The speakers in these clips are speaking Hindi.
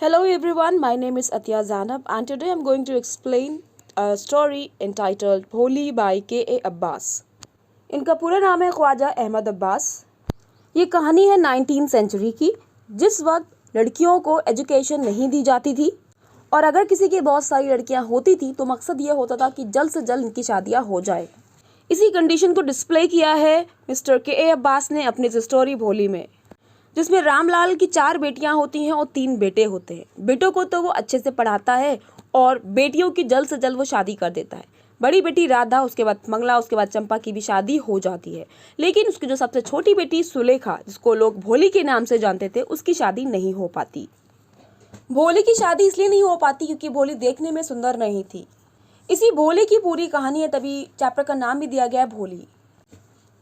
Hello everyone, my name is Atya Zanab and today I'm going to explain a story entitled Bholi by K.A. Abbas. इनका पूरा नाम है ख्वाजा अहमद अब्बास। ये कहानी है 19th सेंचुरी की, जिस वक्त लड़कियों को एजुकेशन नहीं दी जाती थी और अगर किसी की बहुत सारी लड़कियां होती थी तो मकसद ये होता था कि जल्द से जल्द इनकी शादियां हो जाए। इसी कंडीशन को डिस्प्ले किया है मिस्टर K.A. अब्बास ने अपनी स्टोरी भोली में, जिसमें रामलाल की 4 बेटियां होती हैं और 3 बेटे होते हैं। बेटों को तो वो अच्छे से पढ़ाता है और बेटियों की जल्द से जल्द वो शादी कर देता है। बड़ी बेटी राधा, उसके बाद मंगला, उसके बाद चंपा की भी शादी हो जाती है, लेकिन उसकी जो सबसे छोटी बेटी सुलेखा, जिसको लोग भोली के नाम से जानते थे, उसकी शादी नहीं हो पाती। भोली की शादी इसलिए नहीं हो पाती क्योंकि भोली देखने में सुंदर नहीं थी। इसी भोली की पूरी कहानी है, तभी चैप्टर का नाम भी दिया गया है भोली।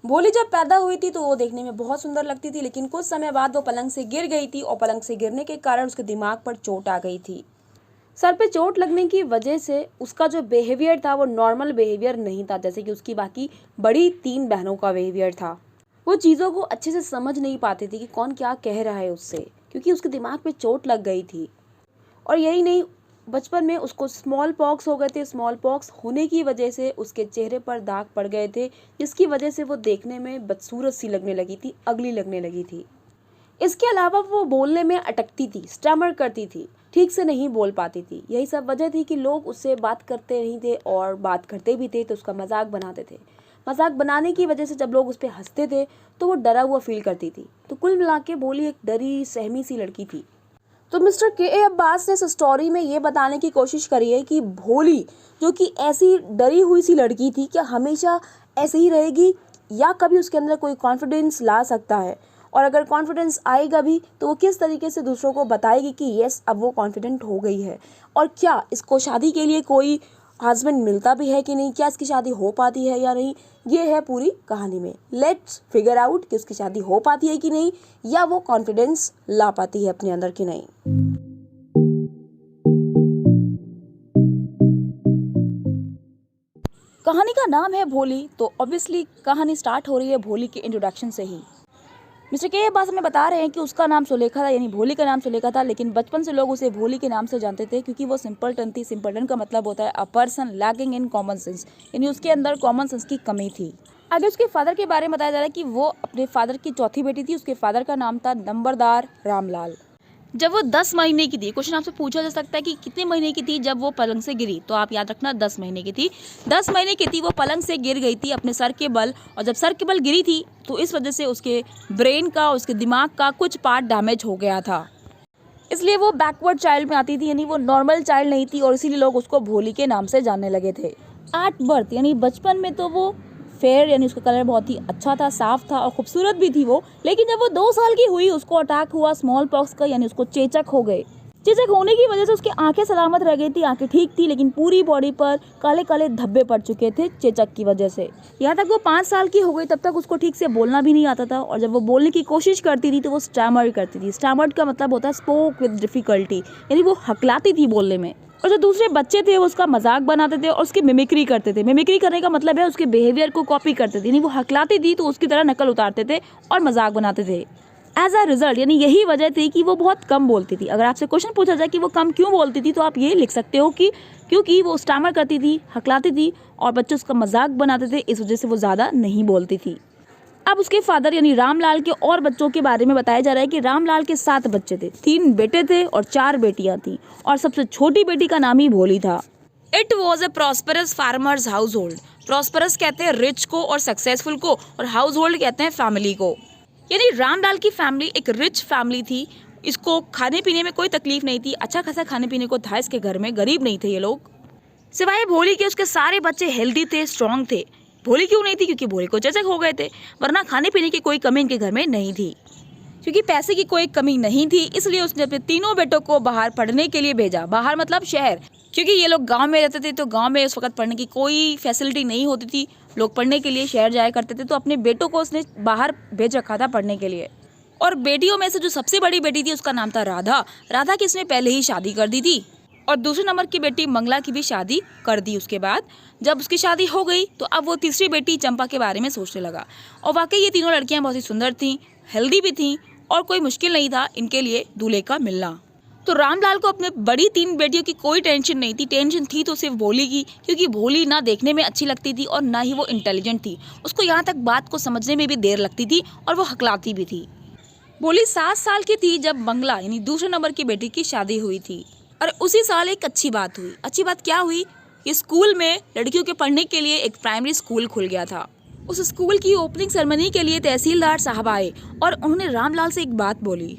भोली जब पैदा हुई थी तो वो देखने में बहुत सुंदर लगती थी, लेकिन कुछ समय बाद वो पलंग से गिर गई थी और पलंग से गिरने के कारण उसके दिमाग पर चोट आ गई थी। सर पे चोट लगने की वजह से उसका जो बिहेवियर था वो नॉर्मल बिहेवियर नहीं था, जैसे कि उसकी बाकी बड़ी 3 बहनों का बिहेवियर था। वो चीज़ों को अच्छे से समझ नहीं पाती थी कि कौन क्या कह रहा है उससे, क्योंकि उसके दिमाग पे चोट लग गई थी। और यही नहीं, बचपन में उसको स्मॉल पॉक्स हो गए थे। स्मॉल पॉक्स होने की वजह से उसके चेहरे पर दाग पड़ गए थे, जिसकी वजह से वो देखने में बदसूरत सी लगने लगी थी, अगली लगने लगी थी। इसके अलावा वो बोलने में अटकती थी, स्टैमर करती थी, ठीक से नहीं बोल पाती थी। यही सब वजह थी कि लोग उससे बात करते नहीं थे और बात करते भी थे तो उसका मजाक बनाते थे। मजाक बनाने की वजह से जब लोग उस पर हंसते थे तो वो डरा हुआ फील करती थी। तो कुल मिला के भोली एक डरी सहमी सी लड़की थी। तो मिस्टर K.A. अब्बास ने इस स्टोरी में ये बताने की कोशिश करी है कि भोली, जो कि ऐसी डरी हुई सी लड़की थी, क्या हमेशा ऐसे ही रहेगी या कभी उसके अंदर कोई कॉन्फिडेंस ला सकता है, और अगर कॉन्फिडेंस आएगा भी तो वो किस तरीके से दूसरों को बताएगी कि यस, अब वो कॉन्फिडेंट हो गई है, और क्या इसको शादी के लिए कोई हस्बैंड मिलता भी है कि नहीं, क्या इसकी शादी हो पाती है या नहीं। ये है पूरी कहानी में। लेट्स फिगर आउट कि उसकी शादी हो पाती है कि नहीं, या वो कॉन्फिडेंस ला पाती है अपने अंदर कि नहीं। कहानी का नाम है भोली, तो ऑब्वियसली कहानी स्टार्ट हो रही है भोली के इंट्रोडक्शन से ही। Mister K. अब्बास हमें बता रहे हैं कि उसका नाम सुलेखा था, यानी भोली का नाम सुलेखा था, लेकिन बचपन से लोग उसे भोली के नाम से जानते थे क्योंकि वो सिंपलटन थी। सिंपलटन का मतलब होता है a person lacking in common sense, यानी उसके अंदर कॉमन सेंस की कमी थी। आगे उसके फादर के बारे में बताया जा रहा है कि वो अपने फादर की चौथी बेटी थी। उसके फादर का नाम था नंबरदार रामलाल। जब वो 10 महीने की थी, क्वेश्चन आपसे पूछा जा सकता है कि कितने महीने की थी जब वो पलंग से गिरी, तो आप याद रखना 10 महीने की थी। 10 महीने की थी, वो पलंग से गिर गई थी अपने सर के बल, और जब सर के बल गिरी थी तो इस वजह से उसके ब्रेन का, उसके दिमाग का कुछ पार्ट डैमेज हो गया था, इसलिए वो बैकवर्ड चाइल्ड में आती थी, यानी वो नॉर्मल चाइल्ड नहीं थी, और इसीलिए लोग उसको भोली के नाम से जानने लगे थे। एट बर्थ, यानी बचपन में तो वो फेयर, यानी उसका कलर बहुत ही अच्छा था, साफ था और खूबसूरत भी थी वो, लेकिन जब वो 2 साल की हुई उसको अटैक हुआ स्मॉल पॉक्स का, यानी उसको चेचक हो गए। चेचक होने की वजह से उसकी आंखें सलामत रह गई थी, आंखें ठीक थी, लेकिन पूरी बॉडी पर काले काले धब्बे पड़ चुके थे चेचक की वजह से। यहाँ तक वो 5 साल की हो गई, तब तक उसको ठीक से बोलना भी नहीं आता था, और जब वो बोलने की कोशिश करती थी तो वो स्टैमर करती थी। स्टैमर्ड का मतलब होता है स्पोक विद डिफिकल्टी, यानी वो हकलाती थी बोलने में। और जो दूसरे बच्चे थे वो उसका मजाक बनाते थे और उसकी मिमिक्री करते थे। मिमिक्री करने का मतलब है उसके बिहेवियर को कॉपी करते थे, यानी वो हकलाती थी तो उसकी तरह नकल उतारते थे और मजाक बनाते थे। एज अ रिजल्ट, यानी यही वजह थी कि वो बहुत कम बोलती थी। अगर आपसे क्वेश्चन पूछा जाए कि वो कम क्यों बोलती थी, तो आप ये लिख सकते हो कि क्योंकि वो स्टैमर करती थी, हकलाती थी और बच्चे उसका मजाक बनाते थे, इस वजह से वो ज़्यादा नहीं बोलती थी। अब उसके फादर यानी रामलाल के और बच्चों के बारे में बताया जा रहा है कि रामलाल के 7 बच्चे थे, 3 बेटे थे और 4 बेटियां थी, और सबसे छोटी बेटी का नाम ही भोली था। It was a prosperous farmers house hold. Prosperous कहते हैं रिच को और सक्सेसफुल को, और हाउस होल्ड कहते हैं फैमिली को। यानी रामलाल की फैमिली एक रिच फैमिली थी। इसको खाने पीने में कोई तकलीफ नहीं थी, अच्छा खासा खाने पीने को था इसके घर में, गरीब नहीं थे ये लोग। सिवाय भोली के उसके सारे बच्चे हेल्दी थे, स्ट्रांग थे। भोली क्यों नहीं थी? क्योंकि भोली को चेचक हो गए थे, वरना खाने पीने की कोई कमी इनके घर में नहीं थी। क्योंकि पैसे की कोई कमी नहीं थी, इसलिए उसने अपने तीनों बेटों को बाहर पढ़ने के लिए भेजा। बाहर मतलब शहर, क्योंकि ये लोग गांव में रहते थे, तो गांव में उस वक्त पढ़ने की कोई फैसिलिटी नहीं होती थी, लोग पढ़ने के लिए शहर जाया करते थे, तो अपने बेटों को उसने बाहर भेज रखा था पढ़ने के लिए। और बेटियों में से जो सबसे बड़ी बेटी थी उसका नाम था राधा। राधा की इसने पहले ही शादी कर दी थी, और दूसरे नंबर की बेटी मंगला की भी शादी कर दी उसके बाद। जब उसकी शादी हो गई तो अब वो तीसरी बेटी चंपा के बारे में सोचने लगा, और वाकई ये तीनों लड़कियां बहुत ही सुंदर थीं, हेल्दी भी थीं, और कोई मुश्किल नहीं था इनके लिए दूल्हे का मिलना। तो रामलाल को अपने बड़ी 3 बेटियों की कोई टेंशन नहीं थी। टेंशन थी तो सिर्फ भोली की, क्योंकि भोली ना देखने में अच्छी लगती थी और ना ही वो इंटेलिजेंट थी। उसको यहाँ तक बात को समझने में भी देर लगती थी और वो हकलाती भी थी। भोली 7 साल की थी जब मंगला यानी दूसरे नंबर की बेटी की शादी हुई थी। और उसी साल एक अच्छी बात हुई। अच्छी बात क्या हुई कि स्कूल में लड़कियों के पढ़ने के लिए एक प्राइमरी स्कूल खुल गया था। उस स्कूल की ओपनिंग सेरेमनी के लिए तहसीलदार साहब आए और उन्होंने रामलाल से एक बात बोली।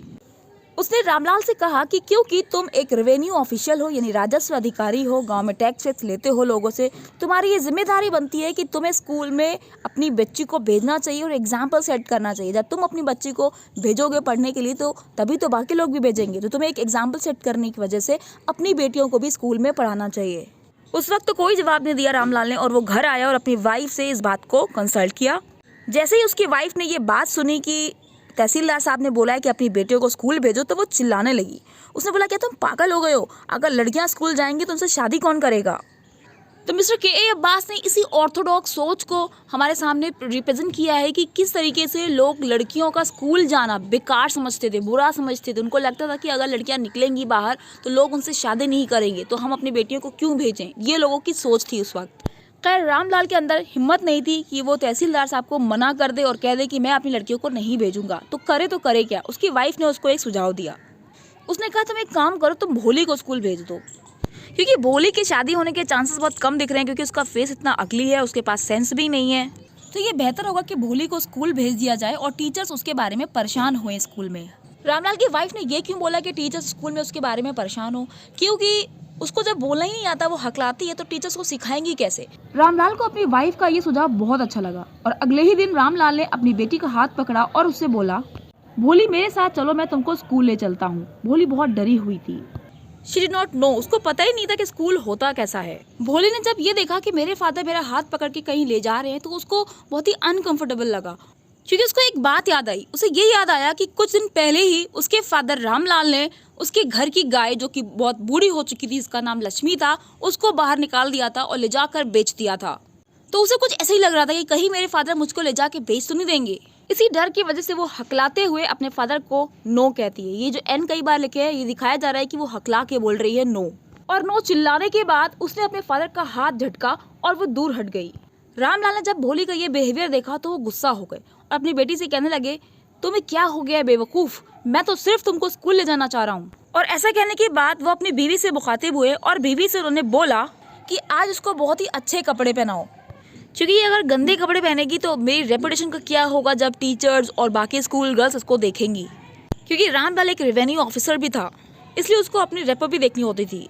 उसने रामलाल से कहा कि क्योंकि तुम एक रेवेन्यू ऑफिशियल हो यानी राजस्व अधिकारी हो, गांव में टैक्स लेते हो लोगों से, तुम्हारी ये जिम्मेदारी बनती है कि तुम्हें स्कूल में अपनी बच्ची को भेजना चाहिए और एग्जाम्पल सेट करना चाहिए। जब तुम अपनी बच्ची को भेजोगे पढ़ने के लिए तो तभी तो बाकी लोग भी भेजेंगे। तो तुम्हें एक एग्जाम्पल सेट करने की वजह से अपनी बेटियों को भी स्कूल में पढ़ाना चाहिए। उस वक्त तो कोई जवाब नहीं दिया रामलाल ने और वो घर आया और अपनी वाइफ से इस बात को कंसल्ट किया। जैसे ही उसकी वाइफ ने ये बात सुनी कि तहसीलदार साहब ने बोला है कि अपनी बेटियों को स्कूल भेजो, तो वो चिल्लाने लगी। उसने बोला, क्या तुम पागल हो गए हो? अगर लड़कियां स्कूल जाएंगी तो उनसे शादी कौन करेगा? तो मिस्टर के अब्बास ने इसी ऑर्थोडॉक्स सोच को हमारे सामने रिप्रेजेंट किया है कि किस तरीके से लोग लड़कियों का स्कूल जाना बेकार समझते थे, बुरा समझते थे। उनको लगता था कि अगर लड़कियां निकलेंगी बाहर तो लोग उनसे शादी नहीं करेंगे, तो हम अपनी बेटियों को क्यों भेजें। ये लोगों की सोच थी उस वक्त। खैर रामलाल के अंदर हिम्मत नहीं थी कि वो तहसीलदार साहब को मना कर दे और कह दे कि मैं अपनी लड़कियों को नहीं भेजूंगा। तो करे क्या। उसकी वाइफ ने उसको एक सुझाव दिया। उसने कहा, तुम एक काम करो, तुम भोली को स्कूल भेज दो, क्योंकि भोली की शादी होने के चांसेस बहुत कम दिख रहे हैं, क्योंकि उसका फेस इतना अगली है, उसके पास सेंस भी नहीं है। तो ये बेहतर होगा कि भोली को स्कूल भेज दिया जाए और टीचर्स उसके बारे में परेशान हुए स्कूल में। रामलाल की वाइफ ने ये क्यों बोला कि टीचर्स स्कूल में उसके बारे में परेशान हो? क्योंकि उसको जब बोलना ही नहीं आता, वो हकलाती है, तो टीचर्स को सिखाएंगी कैसे? रामलाल को अपनी वाइफ का ये सुझाव बहुत अच्छा लगा और अगले ही दिन रामलाल ने अपनी बेटी का हाथ पकड़ा और उससे बोला, भोली मेरे साथ चलो, मैं तुमको स्कूल ले चलता हूँ। भोली बहुत डरी हुई थी। She did not know, उसको पता ही नहीं था कि स्कूल होता कैसा है। भोली ने जब ये देखा कि मेरे फादर मेरा हाथ पकड़ के कहीं ले जा रहे हैं, तो उसको बहुत ही अनकंफर्टेबल लगा, क्योंकि उसको एक बात याद आई। उसे ये याद आया कि कुछ दिन पहले ही उसके फादर रामलाल ने उसके घर की गाय, जो कि बहुत बूढ़ी हो चुकी थी, इसका नाम लक्ष्मी था, उसको बाहर निकाल दिया था और ले जाकर बेच दिया था। तो उसे कुछ ऐसा ही लग रहा था कि कहीं मेरे फादर मुझको ले जाके बेच तो नहीं देंगे। इसी डर की वजह से वो हकलाते हुए अपने फादर को नो कहती है। ये जो एन कई बार लिखे है, ये दिखाया जा रहा है कि वो हकला के बोल रही है नो। और नो चिल्लाने के बाद उसने अपने फादर का हाथ झटका और वो दूर हट गई। रामलाल ने जब भोली का ये बिहेवियर देखा तो वो गुस्सा हो गए और अपनी बेटी से कहने लगे, तुम्हें क्या हो गया है बेवकूफ, मैं तो सिर्फ तुमको स्कूल ले जाना चाह रहा हूँ। और ऐसा कहने के बाद वो अपनी बीवी से मुखातिब हुए और बीवी से उन्होंने बोला कि आज उसको बहुत ही अच्छे कपड़े पहनाओ, क्योंकि अगर गंदे कपड़े पहनेगी तो मेरी रेपुटेशन का क्या होगा जब टीचर्स और बाकी स्कूल गर्ल्स उसको देखेंगी। क्योंकि रामलाल एक रेवेन्यू ऑफिसर भी था, इसलिए उसको अपनी रेपो भी देखनी होती थी।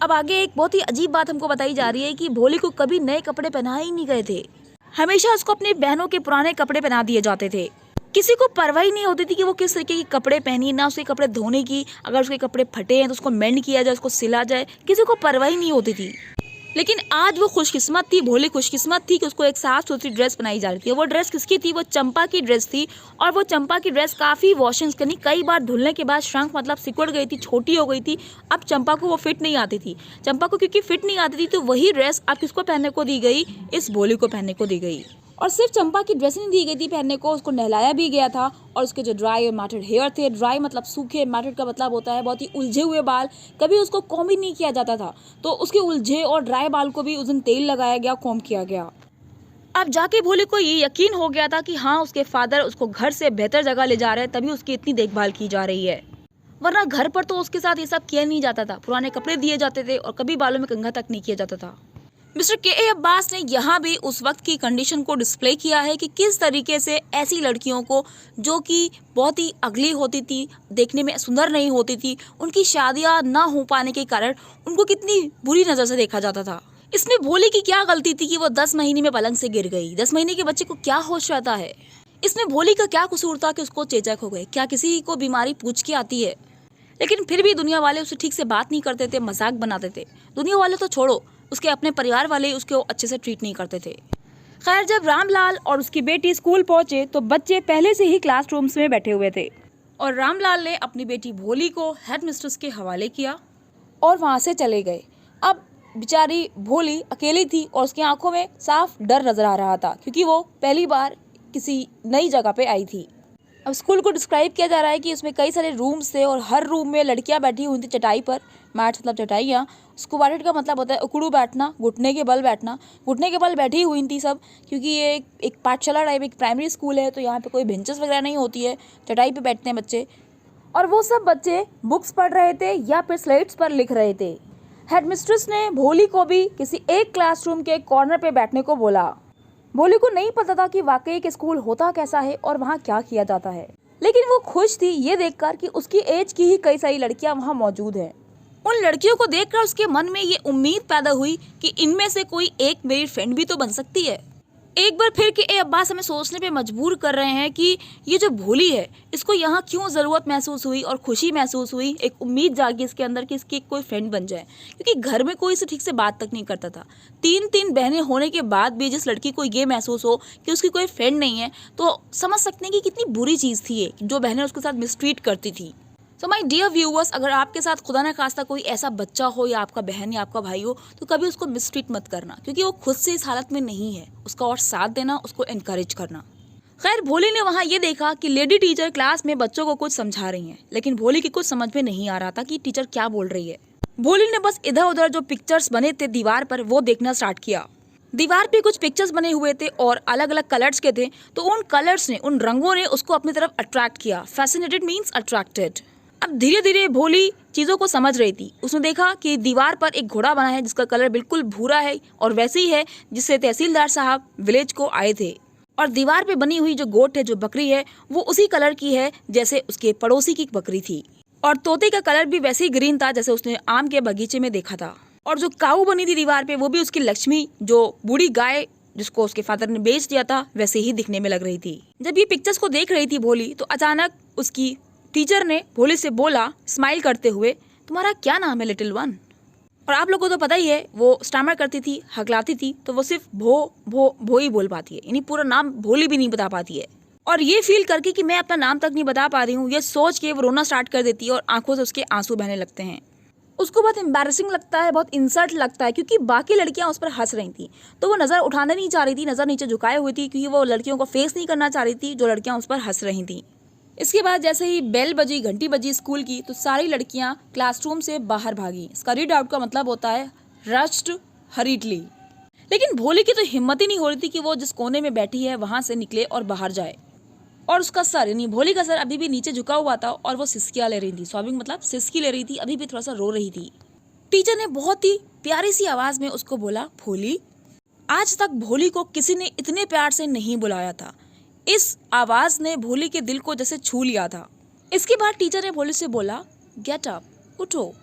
अब आगे एक बहुत ही अजीब बात हमको बताई जा रही है कि भोली को कभी नए कपड़े पहनाए ही नहीं गए थे। हमेशा उसको अपनी बहनों के पुराने कपड़े पहना दिए जाते थे। किसी को परवाह ही नहीं होती थी कि वो किस तरीके के कपड़े पहनी, ना उसके कपड़े धोने की, अगर उसके कपड़े फटे हैं तो उसको मेंड किया जाए, उसको सिला जाए, किसी को परवाह ही नहीं होती थी। लेकिन आज वो खुशकिस्मत थी, भोली खुशकिस्मत थी कि उसको एक साफ सुथरी ड्रेस बनाई जा रही थी। वो ड्रेस किसकी थी? वो चंपा की ड्रेस थी। और वो चंपा की ड्रेस काफ़ी वॉशिंग्स करनी, कई बार धुलने के बाद श्रंक मतलब सिकुड़ गई थी, छोटी हो गई थी। अब चंपा को वो फिट नहीं आती थी। चंपा को क्योंकि फिट नहीं आती थी तो वही ड्रेस अब किसको पहनने को दी गई? इस भोली को पहनने को दी गई। और सिर्फ चंपा की ड्रेस नहीं दी गई थी पहनने को, उसको नहलाया भी गया था। और उसके जो ड्राई और मैटेड हेयर थे, ड्राई मतलब सूखे, मैटेड का मतलब होता है बहुत ही उलझे हुए बाल, कभी उसको कॉम्ब ही नहीं किया जाता था, तो उसके उलझे और ड्राई बाल को भी उस दिन तेल लगाया गया, कॉम्ब किया गया। अब जाके भोले को ये यकीन हो गया था कि हाँ, उसके फादर उसको घर से बेहतर जगह ले जा रहे हैं, तभी उसकी इतनी देखभाल की जा रही है, वरना घर पर तो उसके साथ ये सब किया नहीं जाता था। पुराने कपड़े दिए जाते थे और कभी बालों में कंघा तक नहीं किया जाता था। मिस्टर के अब्बास ने यहाँ भी उस वक्त की कंडीशन को डिस्प्ले किया है कि किस तरीके से ऐसी लड़कियों को जो कि बहुत ही अगली होती थी, देखने में सुंदर नहीं होती थी, उनकी शादियाँ ना हो पाने के कारण उनको कितनी बुरी नज़र से देखा जाता था। इसमें भोली की क्या गलती थी कि वो 10 महीने में पलंग से गिर गई? 10 महीने के बच्चे को क्या होश रहता है? इसमें भोली का क्या कसूर था कि उसको चेचक हो गए? क्या किसी को बीमारी पूछ के आती है? लेकिन फिर भी दुनिया वाले उसे ठीक से बात नहीं करते थे, मजाक बनाते थे। दुनिया वाले तो छोड़ो, उसके अपने परिवार वाले उसको अच्छे से ट्रीट नहीं करते थे। खैर, जब रामलाल और उसकी बेटी स्कूल पहुंचे तो बच्चे पहले से ही क्लासरूम्स में बैठे हुए थे और रामलाल ने अपनी बेटी भोली को हेडमिस्ट्रेस के हवाले किया और वहां से चले गए। अब बेचारी भोली अकेली थी और उसकी आंखों में साफ डर नजर आ रहा था, क्योंकि वो पहली बार किसी नई जगह पे आई थी। अब स्कूल को डिस्क्राइब किया जा रहा है कि उसमें कई सारे रूम्स थे और हर रूम में लड़कियां बैठी हुई थी चटाई पर। मैट मतलब चटाइयाँ। स्क्वाटेड का मतलब होता है उकड़ू बैठना, घुटने के बल बैठना। घुटने के बल बैठी हुई थी सब, क्योंकि ये एक पाठशाला टाइप एक प्राइमरी स्कूल है, तो यहाँ पे कोई बेंचेस वगैरह नहीं होती है, चटाई पे बैठते हैं बच्चे। और वो सब बच्चे बुक्स पढ़ रहे थे या फिर स्लेट्स पर लिख रहे थे। हेडमिस्ट्रेस ने भोली को भी किसी एक क्लासरूम के कॉर्नर पे बैठने को बोला। भोली को नहीं पता था कि वाकई एक स्कूल होता कैसा है और वहाँ क्या किया जाता है, लेकिन वो खुश थी ये देखकर कि उसकी एज की ही कई सारी लड़कियां वहाँ मौजूद हैं। उन लड़कियों को देखकर उसके मन में ये उम्मीद पैदा हुई कि इनमें से कोई एक मेरी फ्रेंड भी तो बन सकती है। एक बार फिर के अब्बास हमें सोचने पे मजबूर कर रहे हैं कि ये जो भोली है इसको यहाँ क्यों ज़रूरत महसूस हुई और खुशी महसूस हुई, एक उम्मीद जागी इसके अंदर कि इसकी कोई फ्रेंड बन जाए, क्योंकि घर में कोई इसे ठीक से बात तक नहीं करता था। तीन बहनें होने के बाद भी जिस लड़की को ये महसूस हो कि उसकी कोई फ्रेंड नहीं है, तो समझ सकते हैं कि कितनी बुरी चीज़ थी ये, जो बहनें उसके साथ मिसट्रीट करती थी। सो माय डियर व्यूअर्स, अगर आपके साथ खुदा न खास्ता कोई ऐसा बच्चा हो या आपका बहन या आपका भाई हो, तो कभी उसको मिसट्रीट मत करना, क्योंकि वो खुद से इस हालत में नहीं है। उसका और साथ देना, उसको एनकरेज करना। खैर, भोली ने वहाँ ये देखा कि लेडी टीचर क्लास में बच्चों को कुछ समझा रही हैं, लेकिन भोली की कुछ समझ में नहीं आ रहा था कि टीचर क्या बोल रही है। भोली ने बस इधर उधर जो पिक्चर्स बने थे दीवार पर वो देखना स्टार्ट किया। दीवार पे कुछ पिक्चर्स बने हुए थे और अलग अलग कलर्स के थे, तो उन कलर्स ने, उन रंगों ने उसको अपनी तरफ अट्रैक्ट किया। Fascinated means attracted. अब धीरे धीरे भोली चीज़ों को समझ रही थी। उसने देखा कि दीवार पर एक घोड़ा बना है जिसका कलर बिल्कुल भूरा है और वैसे ही है जिससे तहसीलदार साहब विलेज को आए थे। और दीवार पे बनी हुई जो गोट है, जो बकरी है, वो उसी कलर की है जैसे उसके पड़ोसी की बकरी थी। और तोते का कलर भी वैसे ही ग्रीन था जैसे उसने आम के बगीचे में देखा था। और जो काऊ बनी थी दीवार पे, वो भी उसकी लक्ष्मी, जो बूढ़ी गाय जिसको उसके फादर ने बेच दिया था, वैसे ही दिखने में लग रही थी। जब ये पिक्चर्स को देख रही थी भोली, तो अचानक उसकी टीचर ने भोली से बोला स्माइल करते हुए, तुम्हारा क्या नाम है लिटिल वन? और आप लोगों को तो पता ही है, वो स्टैमर करती थी, हकलाती थी, तो वो सिर्फ भो ही बोल पाती है, यानी पूरा नाम भोली भी नहीं बता पाती है। और ये फील करके कि मैं अपना नाम तक नहीं बता पा रही हूँ, ये सोच के वो रोना स्टार्ट कर देती है और आंखों से उसके आंसू बहने लगते हैं। उसको बहुत एम्बैरेसिंग लगता है, बहुत इंसल्ट लगता है, क्योंकि बाकी लड़कियां उस पर हंस रही थी, तो वो नज़र उठाने नहीं चाह रही थी, नज़र नीचे झुकाए हुई थी, क्योंकि वो लड़कियों को फेस नहीं करना चाह रही थी जो लड़कियां उस पर हंस रही थी। इसके बाद जैसे ही बेल बजी, घंटी बजी स्कूल की, तो सारी लड़कियां क्लासरूम से बाहर भागी। स्करीड आउट का मतलब होता है रश्ड हरीडली। लेकिन भोली की तो हिम्मत ही नहीं हो रही थी कि वो जिस कोने में बैठी है वहां से निकले और बाहर जाए। और उसका सर, यानी भोली का सर अभी भी नीचे झुका हुआ था और वो सिसकियां ले रही थी। सॉबिंग मतलब सिसकी ले रही थी, अभी भी थोड़ा सा रो रही थी। टीचर ने बहुत ही प्यारी सी आवाज में उसको बोला, भोली। आज तक भोली को किसी ने इतने प्यार से नहीं बुलाया था। इस आवाज ने भोली के दिल को जैसे छू लिया था। इसके बाद टीचर ने भोली से बोला, गेट अप, उठो।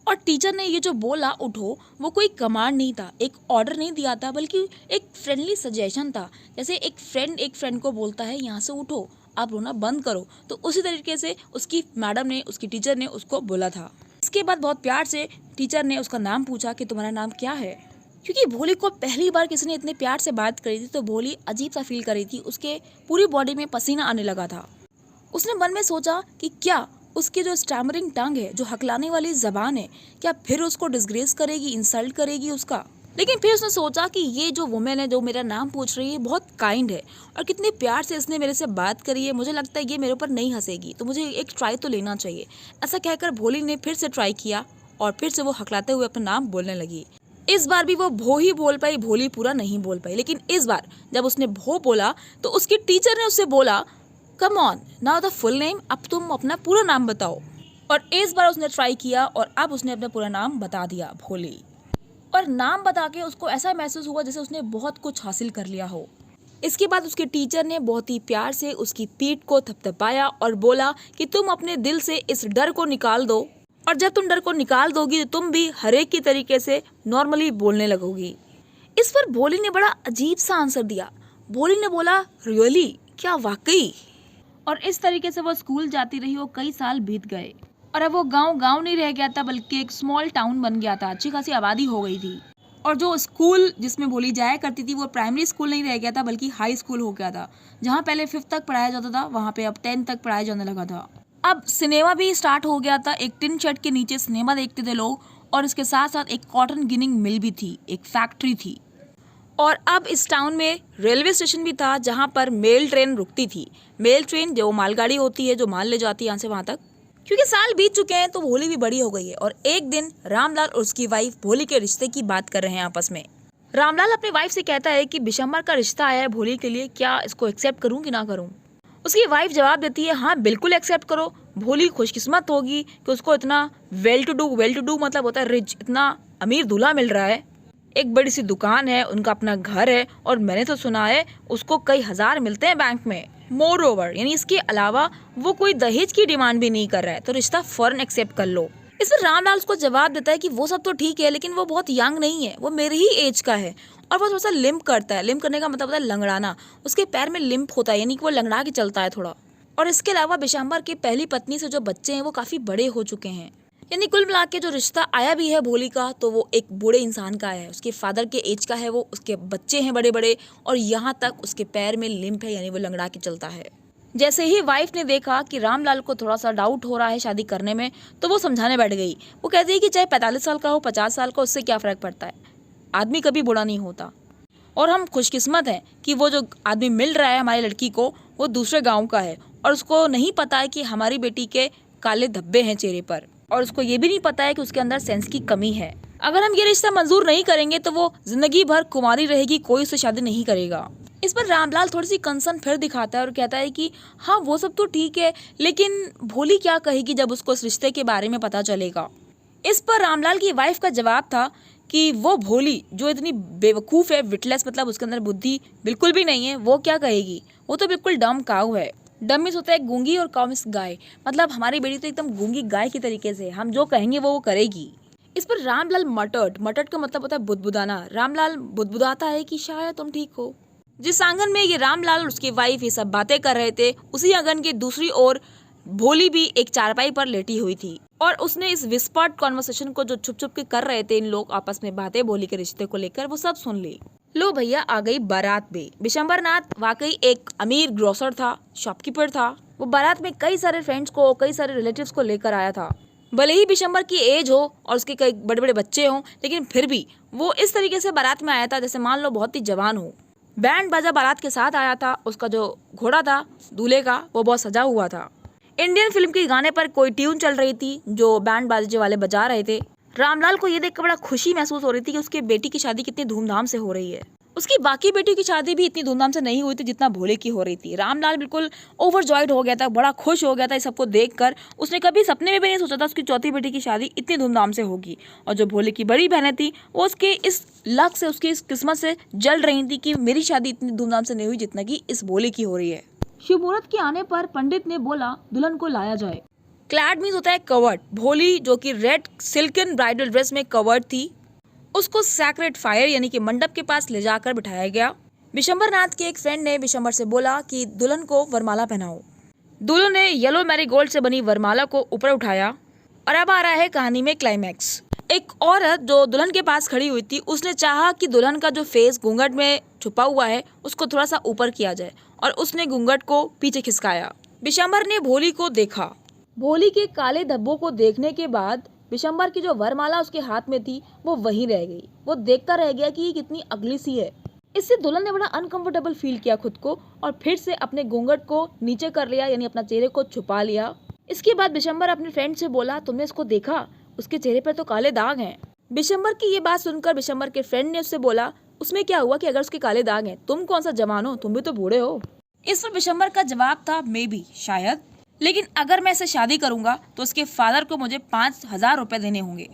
और टीचर ने ये जो बोला उठो, वो कोई कमांड नहीं था, एक ऑर्डर नहीं दिया था, बल्कि एक फ्रेंडली सजेशन था। जैसे एक फ्रेंड को बोलता है यहाँ से उठो, आप रोना बंद करो, तो उसी तरीके से उसकी मैडम ने, उसकी टीचर ने उसको बोला था। इसके बाद बहुत प्यार से टीचर ने उसका नाम पूछा कि तुम्हारा नाम क्या है। क्योंकि भोली को पहली बार किसी ने इतने प्यार से बात करी थी, तो भोली अजीब सा फील कर रही थी। उसके पूरी बॉडी में पसीना आने लगा था। उसने मन में सोचा कि क्या उसकी जो स्टैमरिंग टंग है, जो हकलाने वाली जबान है, क्या फिर उसको डिसग्रेस करेगी, इंसल्ट करेगी उसका। लेकिन फिर उसने सोचा कि ये जो वुमेन है, जो मेरा नाम पूछ रही है, बहुत काइंड है और कितने प्यार से इसने मेरे से बात करी है, मुझे लगता है ये मेरे ऊपर नहीं हंसेगी, तो मुझे एक ट्राई तो लेना चाहिए। ऐसा कहकर भोली ने फिर से ट्राई किया और फिर से वो हकलाते हुए अपना नाम बोलने लगी। इस बार भी वो भो ही बोल पाई, भोली पूरा नहीं बोल पाई। लेकिन इस बार जब उसने भो बोला तो उसकी टीचर ने उससे बोला, come on now the full name, अब तुम अपना पूरा नाम बताओ। और इस बार उसने ट्राई किया और अब उसने अपना पूरा नाम बता दिया, भोली। और नाम बता के उसको ऐसा महसूस हुआ जैसे उसने बहुत कुछ हासिल कर लिया हो। इसके बाद उसके टीचर ने बहुत ही प्यार से उसकी पीठ को थपथपाया और बोला कि तुम अपने दिल से इस डर को निकाल दो, और जब तुम डर को निकाल दोगी तो तुम भी हर एक की तरीके से नॉर्मली बोलने लगोगी। इस पर भोली ने बड़ा अजीब सा आंसर दिया। भोली ने बोला, रियली, क्या वाकई? और इस तरीके से वो स्कूल जाती रही और कई साल बीत गए। और अब वो गांव नहीं रह गया था, बल्कि एक स्मॉल टाउन बन गया था। अच्छी खासी आबादी हो गई थी। और जो स्कूल जिसमें भोली जाया करती थी, वो प्राइमरी स्कूल नहीं रह गया था, बल्कि हाई स्कूल हो गया था। जहाँ पहले 5th तक पढ़ाया जाता था, वहाँ पे अब 10th तक पढ़ाया जाने लगा था। अब सिनेमा भी स्टार्ट हो गया था। एक टिन शेड के नीचे सिनेमा देखते थे लोग, और इसके साथ साथ एक कॉटन गिनिंग मिल भी थी, एक फैक्ट्री थी। और अब इस टाउन में रेलवे स्टेशन भी था जहाँ पर मेल ट्रेन रुकती थी। मेल ट्रेन जो मालगाड़ी होती है जो माल ले जाती है यहाँ से वहाँ तक। क्योंकि साल बीत चुके हैं तो भोली भी बड़ी हो गई है और एक दिन रामलाल और उसकी वाइफ भोली के रिश्ते की बात कर रहे हैं आपस में। रामलाल अपनी वाइफ से कहता है कि बिशंबर का रिश्ता आया है भोली के लिए, क्या इसको एक्सेप्ट करूँ कि ना करूँ। उसकी वाइफ जवाब देती है हाँ बिल्कुल एक्सेप्ट करो, भोली खुशकिस्मत होगी कि उसको इतना वेल टू डू मतलब होता है रिच, इतना अमीर दूल्हा मिल रहा है। एक बड़ी सी दुकान है, उनका अपना घर है और मैंने तो सुना है उसको कई हजार मिलते हैं बैंक में। मोर ओवर यानी इसके अलावा वो कोई दहेज की डिमांड भी नहीं कर रहा है, तो रिश्ता फौरन एक्सेप्ट कर लो। इस पर रामलाल उसको जवाब देता है कि वो सब तो ठीक है लेकिन वो बहुत यंग नहीं है, वो मेरे ही एज का है और वो थोड़ा सा लिम्प करता है। लिम्प करने का मतलब होता है लंगड़ाना, उसके पैर में लिम्प होता है यानी कि वो लंगड़ा के चलता है थोड़ा। और इसके अलावा बिशंबर की पहली पत्नी से जो बच्चे हैं वो काफी बड़े हो चुके हैं। यानी कुल मिला के जो रिश्ता आया भी है भोली का तो वो एक बूढ़े इंसान का है, उसके फादर के एज का है वो, उसके बच्चे हैं बड़े बड़े और यहाँ तक उसके पैर में लिम्प है यानी वो लंगड़ा के चलता है। जैसे ही वाइफ ने देखा कि रामलाल को थोड़ा सा डाउट हो रहा है शादी करने में तो वो समझाने बैठ गई। वो कहती है कि चाहे 45 साल का हो 50 साल का, उससे क्या फ़र्क पड़ता है, आदमी कभी बूढ़ा नहीं होता और हम खुशकिस्मत हैं कि वो जो आदमी मिल रहा है हमारी लड़की को वो दूसरे गाँव का है और उसको नहीं पता है कि हमारी बेटी के काले धब्बे हैं चेहरे पर और उसको ये भी नहीं पता है कि उसके अंदर सेंस की कमी है। अगर हम ये रिश्ता मंजूर नहीं करेंगे तो वो जिंदगी भर कुमारी रहेगी, कोई उससे शादी नहीं करेगा। इस पर रामलाल थोड़ी सी कंसर्न फिर दिखाता है और कहता है कि हाँ वो सब तो ठीक है लेकिन भोली क्या कहेगी जब उसको इस रिश्ते के बारे में पता चलेगा। इस पर रामलाल की वाइफ का जवाब था कि वो भोली जो इतनी बेवकूफ़ है, विटलेस मतलब उसके अंदर बुद्धि बिल्कुल भी नहीं है, वो क्या कहेगी, वो तो बिल्कुल डम काऊ है। डम मीन्स होता है गूंगी और काऊ मीन्स गाय, मतलब हमारी बेटी तो एकदम गूंगी गाय की तरीके से, हम जो कहेंगे वो करेगी। इस पर रामलाल मटर्ड का मतलब होता है बुदबुदाना। रामलाल बुदबुदाता है कि शायद तुम ठीक हो। जिस आंगन में ये रामलाल और उसकी वाइफ ये सब बातें कर रहे थे उसी आंगन के दूसरी ओर भोली भी एक चारपाई पर लेटी हुई थी और उसने इस विस्पर्ड कॉन्वर्सेशन को जो छुप छुप के कर रहे थे इन लोग आपस में बातें भोली के रिश्ते को लेकर वो सब सुन ली। लो भैया आ गई बारात भी। बिशंबर नाथ वाकई एक अमीर ग्रोसर था, शॉपकीपर था। वो बारात में कई सारे फ्रेंड्स को, कई सारे रिलेटिव्स को लेकर आया था। भले ही बिशंबर की एज हो और उसके कई बड़े बड़े बच्चे हों लेकिन फिर भी वो इस तरीके से बारात में आया था जैसे मान लो बहुत ही जवान हो। बैंड बाजा बारात के साथ आया था, उसका जो घोड़ा था दूल्हे का वो बहुत सजा हुआ था। इंडियन फिल्म के गाने पर कोई ट्यून चल रही थी जो बैंड बाजे वाले बजा रहे थे। रामलाल को ये देखकर बड़ा खुशी महसूस हो रही थी कि उसकी बेटी की शादी कितनी धूमधाम से हो रही है। उसकी बाकी बेटी की शादी भी इतनी धूमधाम से नहीं हुई थी जितना भोले की हो रही थी। रामलाल बिल्कुल ओवरजॉयड हो गया था, बड़ा खुश हो गया था इस सबको देखकर। उसने कभी सपने में भी नहीं सोचा था उसकी चौथी बेटी की शादी इतनी धूमधाम से होगी। और जो भोले की बड़ी बहनें थी वो उसके इस लक से, उसकी इस किस्मत से जल रही थी कि मेरी शादी इतनी धूमधाम से नहीं हुई जितना कि इस भोले की हो रही है। शुभ मुहूर्त के आने पर पंडित ने बोला दुल्हन को लाया जाए। क्लैड मीन्स होता है कवर्ड। भोली जो कि रेड सिल्कन ब्राइडल ड्रेस में कवर्ड थी उसको सैक्रेड फायर यानी कि मंडप के पास ले जाकर बिठाया गया। बिशंबर नाथ के एक फ्रेंड ने बिशंबर से बोला कि दुल्हन को वरमाला पहनाओ। दुल्हन ने येलो मैरीगोल्ड से बनी वरमाला को ऊपर उठाया और अब आ रहा है कहानी में क्लाइमैक्स। एक औरत जो दुल्हन के पास खड़ी हुई थी उसने चाहा कि दुल्हन का जो फेस घूंघट में छुपा हुआ है उसको थोड़ा सा ऊपर किया जाए और उसने घूंघट को पीछे खिसकाया। बिशंबर ने भोली को देखा। भोली के काले धब्बों को देखने के बाद बिशंबर की जो वरमाला उसके हाथ में थी वो वहीं रह गई। वो देखता रह गया कि ये कितनी अगली सी है। इससे दुल्हन ने बड़ा अनकंफर्टेबल फील किया खुद को और फिर से अपने घूंघट को नीचे कर लिया यानी अपना चेहरे को छुपा लिया। इसके बाद बिशंबर अपने फ्रेंड से बोला तुमने इसको देखा, उसके चेहरे पर तो काले दाग हैं। बिशंबर की ये बात सुनकर बिशंबर के फ्रेंड ने उससे बोला उसमें क्या हुआ कि अगर उसके काले दाग हैं, तुम कौन सा जवान हो, तुम भी तो बूढ़े हो। इस पर बिशंबर का जवाब था मे बी शायद, लेकिन अगर मैं इसे शादी करूंगा तो उसके फादर को मुझे 5,000 रुपए देने होंगे।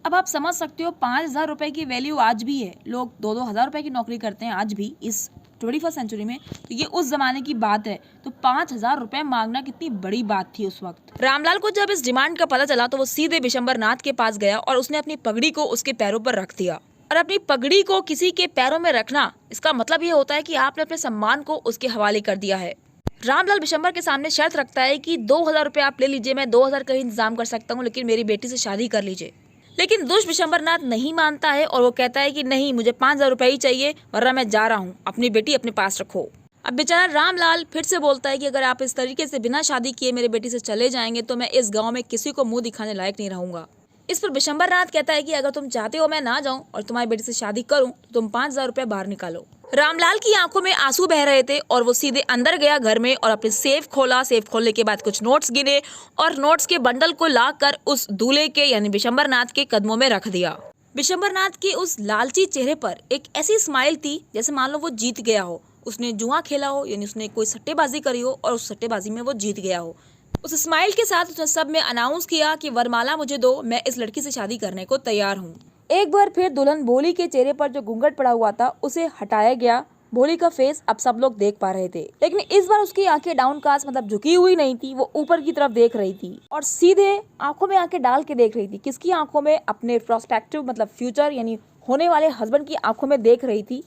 अब आप समझ सकते हो 5,000 रुपए की वैल्यू आज भी है। लोग 2-2 हज़ार रुपए की नौकरी करते हैं आज भी इस 21वीं सेंचुरी में, तो ये उस जमाने की बात है। तो 5,000 रुपए मांगना कितनी बड़ी बात थी उस वक्त। रामलाल को जब इस डिमांड का पता चला तो वो सीधे बिशंबर नाथ के पास गया और उसने अपनी पगड़ी को उसके पैरों पर रख दिया। और अपनी पगड़ी को किसी के पैरों में रखना इसका मतलब ये होता है कि आपने अपने सम्मान को उसके हवाले कर दिया है। रामलाल बिशंबर के सामने शर्त रखता है कि 2,000 रुपए आप ले लीजिए, मैं 2,000 का ही इंतजाम कर सकता हूँ, लेकिन मेरी बेटी से शादी कर लीजिए। लेकिन दुष्ट बिशंबर नाथ नहीं मानता है और वो कहता है कि नहीं, मुझे 5,000 रुपए ही चाहिए वरना मैं जा रहा हूँ, अपनी बेटी अपने पास रखो। अब बेचारा रामलाल फिर से बोलता है कि अगर आप इस तरीके से बिना शादी किए मेरी बेटी से चले जाएंगे तो मैं इस गाँव में किसी को मुँह दिखाने लायक नहीं रहूंगा। इस पर बिशंबर नाथ कहता है कि अगर तुम चाहते हो मैं ना जाऊं और तुम्हारी बेटी से शादी करूं तो तुम 5,000 रुपए बाहर निकालो। रामलाल की आंखों में आंसू बह रहे थे और वो सीधे अंदर गया घर में और अपने सेफ खोला। सेफ खोलने के बाद कुछ नोट्स गिने और नोट्स के बंडल को लाकर उस दूल्हे के यानी बिशंबर नाथ के कदमों में रख दिया। बिशंबर नाथ के उस लालची चेहरे पर एक ऐसी स्माइल थी जैसे मान लो वो जीत गया हो, उसने जुआ खेला हो यानी उसने कोई सट्टेबाजी करी हो और उस सट्टेबाजी में वो जीत गया हो। उस स्माइल के साथ उसने सब में अनाउंस किया कि वरमाला मुझे दो, मैं इस लड़की से शादी करने को तैयार हूँ। एक बार फिर दुल्हन भोली के चेहरे पर जो घूंघट पड़ा हुआ था उसे हटाया गया। भोली का फेस अब सब लोग देख पा रहे थे, लेकिन इस बार उसकी आंखें डाउनकास्ट मतलब झुकी हुई नहीं थी, वो ऊपर की तरफ देख रही थी और सीधे आंखों में आंखें डाल के देख रही थी। किसकी आंखों में? अपने प्रोस्पेक्टिव मतलब फ्यूचर यानी होने वाले हस्बैंड की आंखों में देख रही थी।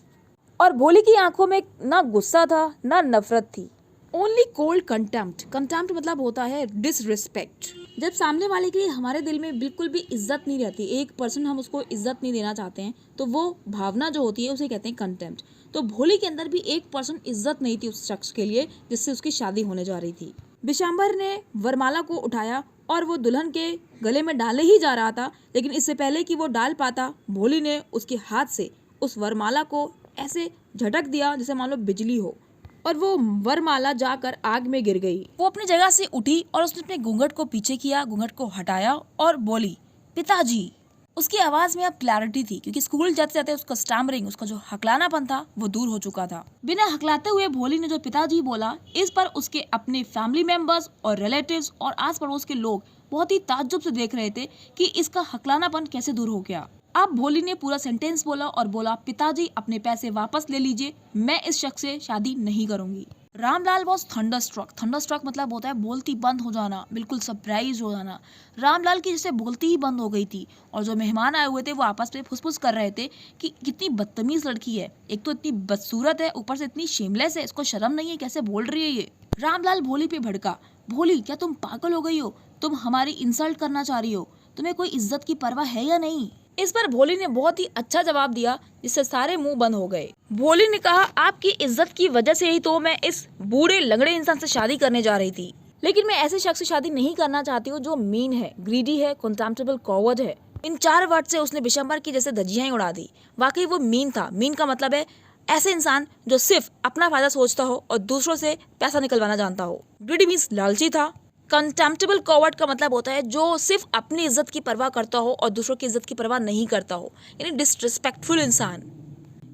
और भोली की आंखों में ना गुस्सा था ना नफरत थी, ओनली कोल्ड कंटेम्प्ट। कंटेम्प्ट मतलब होता है डिसरिस्पेक्ट। जब सामने वाले के लिए हमारे दिल में बिल्कुल भी इज्जत नहीं रहती, 1% हम उसको इज्जत नहीं देना चाहते हैं, तो वो भावना जो होती है उसे कहते हैं कंटेम्प्ट। तो भोली के अंदर भी 1% इज्जत नहीं थी उस शख्स के लिए जिससे उसकी शादी होने जा रही थी। बिशंबर ने वरमाला को उठाया और वो दुल्हन के गले में डाले ही जा रहा था, लेकिन इससे पहले कि वो डाल पाता भोली ने उसके हाथ से उस वरमाला को ऐसे झटक दिया जैसे मान लो बिजली हो और वो वरमाला जाकर आग में गिर गई। वो अपनी जगह से उठी और उसने अपने घूंघट को पीछे किया, घूंघट को हटाया और बोली पिताजी। उसकी आवाज में अब क्लैरिटी थी क्योंकि स्कूल जाते जाते उसका स्टैमरिंग, उसका जो हकलानापन था वो दूर हो चुका था। बिना हकलाते हुए भोली ने जो पिताजी बोला, इस पर उसके अपने फैमिली मेंबर्स और रिलेटिव्स और आस पड़ोस के लोग बहुत ही ताज्जुब से देख रहे थे कि इसका हकलानापन कैसे दूर हो गया। अब भोली ने पूरा सेंटेंस बोला और बोला पिताजी अपने पैसे वापस ले लीजिए, मैं इस शख्स से शादी नहीं करूंगी। Ramlal was thunderstruck. थंडरस्ट्रक मतलब होता है बोलती बंद हो जाना, बिल्कुल सरप्राइज हो जाना। रामलाल की जैसे बोलती ही बंद हो गई थी और जो मेहमान आए हुए थे वो आपस में फुसफुस कर रहे थे कि कितनी बदतमीज लड़की है, एक तो इतनी बदसूरत है, ऊपर से इतनी शेमलेस है, इसको शर्म नहीं है, कैसे बोल रही है ये। रामलाल भोली पे भड़का, भोली क्या तुम पागल हो गई हो? तुम हमारी इंसल्ट करना चाह रही हो? तुम्हें कोई इज्जत की परवाह है या नहीं? इस पर भोली ने बहुत ही अच्छा जवाब दिया जिससे सारे मुंह बंद हो गए। भोली ने कहा आपकी इज्जत की वजह से ही तो मैं इस बूढ़े लंगड़े इंसान से शादी करने जा रही थी, लेकिन मैं ऐसे शख्स से शादी नहीं करना चाहती हूँ जो मीन है, ग्रीडी है, कंटेम्प्टेबल, कॉवर्ड है। इन 4 वर्ड से उसने बिशंबर की जैसे धज्जियां ही उड़ा दी। वाकई वो मीन था। मीन का मतलब है ऐसे इंसान जो सिर्फ अपना फायदा सोचता हो और दूसरों से पैसा निकलवाना जानता हो। ग्रीडी मीन्स लालची था। कंटेम्प्टेबल कॉवर्ड का मतलब होता है जो सिर्फ अपनी इज्जत की परवाह करता हो और दूसरों की इज्जत की परवाह नहीं करता हो, यानी डिसरिस्पेक्टफुल इंसान।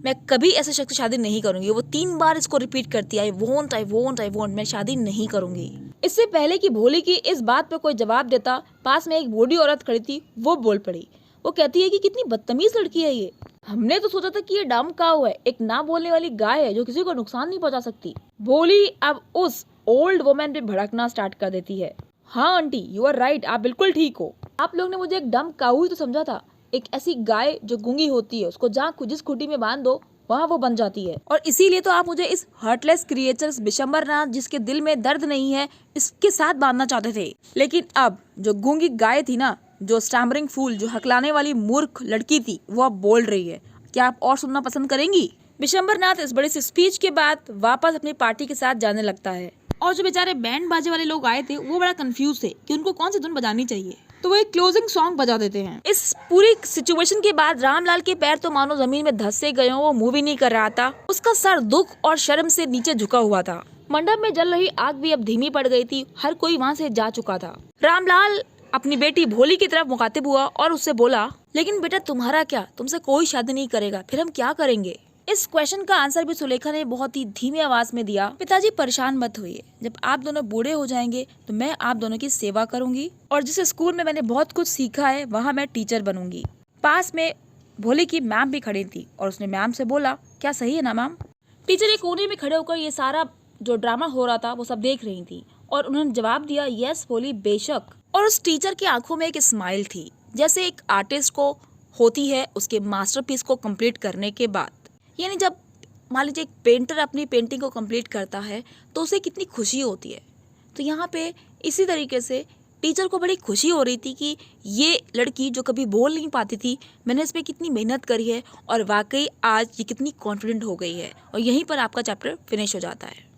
मैं कभी ऐसे शख्स से शादी नहीं करूंगी। वो 3 बार इसको रिपीट करती है, I won't I won't I won't, मैं शादी नहीं करूंगी। इससे पहले कि भोली की इस बात पे कोई जवाब देता, पास में एक बूढ़ी औरत खड़ी थी, वो बोल पड़ी। वो कहती है कि कितनी बदतमीज लड़की है ये, हमने तो सोचा था कि ये डम काऊ है, एक ना बोलने वाली गाय है जो किसी को नुकसान नहीं पहुंचा सकती। भोली अब उस ओल्ड वुमेन पे भड़कना स्टार्ट कर देती है। हाँ आंटी, यू आर राइट, आप बिल्कुल ठीक हो। आप लोग ने मुझे एक डम काऊ ही तो समझा था, एक ऐसी गाय जो गूंगी होती है, उसको जहाँ जिस खूंटी में बांध दो वहाँ वो बन जाती है। और इसीलिए तो आप मुझे इस हार्टलेस क्रिएचर बिशंबर नाथ जिसके दिल में दर्द नहीं है इसके साथ बांधना चाहते थे। लेकिन अब जो गूंगी गाय थी ना, जो स्टैमरिंग फूल, जो हकलाने वाली मूर्ख लड़की थी, वो अब बोल रही है। क्या आप और सुनना पसंद करेंगी? बिशंबर नाथ इस बड़ी सी स्पीच के बाद वापस अपनी पार्टी के साथ जाने लगता है और जो बेचारे बैंड बाजे वाले लोग आए थे वो बड़ा कंफ्यूज थे कि उनको कौन सी धुन बजानी चाहिए, तो वो एक क्लोजिंग सॉन्ग बजा देते हैं। इस पूरी सिचुएशन के बाद रामलाल के पैर तो मानो जमीन में धंस से गए हों, वो मूव भी नहीं कर रहा था। उसका सर दुख और शर्म से नीचे झुका हुआ था। मंडप में जल रही आग भी अब धीमी पड़ गई थी, हर कोई वहाँ से जा चुका था। रामलाल अपनी बेटी भोली की तरफ मुखातिब हुआ और उससे बोला, लेकिन बेटा तुम्हारा क्या, तुमसे कोई शादी नहीं करेगा, फिर हम क्या करेंगे? इस क्वेश्चन का आंसर भी सुलेखा ने बहुत ही धीमी आवाज में दिया, पिताजी परेशान मत होइए, जब आप दोनों बूढ़े हो जाएंगे तो मैं आप दोनों की सेवा करूंगी और जिस स्कूल में मैंने बहुत कुछ सीखा है वहाँ मैं टीचर बनूंगी। पास में भोली की मैम भी खड़ी थी और उसने मैम से बोला, क्या सही है ना मैम? टीचर एक कोने में खड़े होकर ये सारा जो ड्रामा हो रहा था वो सब देख रही थी और उन्होंने जवाब दिया, यस भोली, बेशक। और उस टीचर की आंखों में एक स्माइल थी, जैसे एक आर्टिस्ट को होती है उसके मास्टरपीस को कंप्लीट करने के बाद। यानी जब मान लीजिए एक पेंटर अपनी पेंटिंग को कंप्लीट करता है तो उसे कितनी खुशी होती है, तो यहाँ पे इसी तरीके से टीचर को बड़ी खुशी हो रही थी कि ये लड़की जो कभी बोल नहीं पाती थी, मैंने इस पर कितनी मेहनत करी है और वाकई आज ये कितनी कॉन्फिडेंट हो गई है। और यहीं पर आपका चैप्टर फिनिश हो जाता है।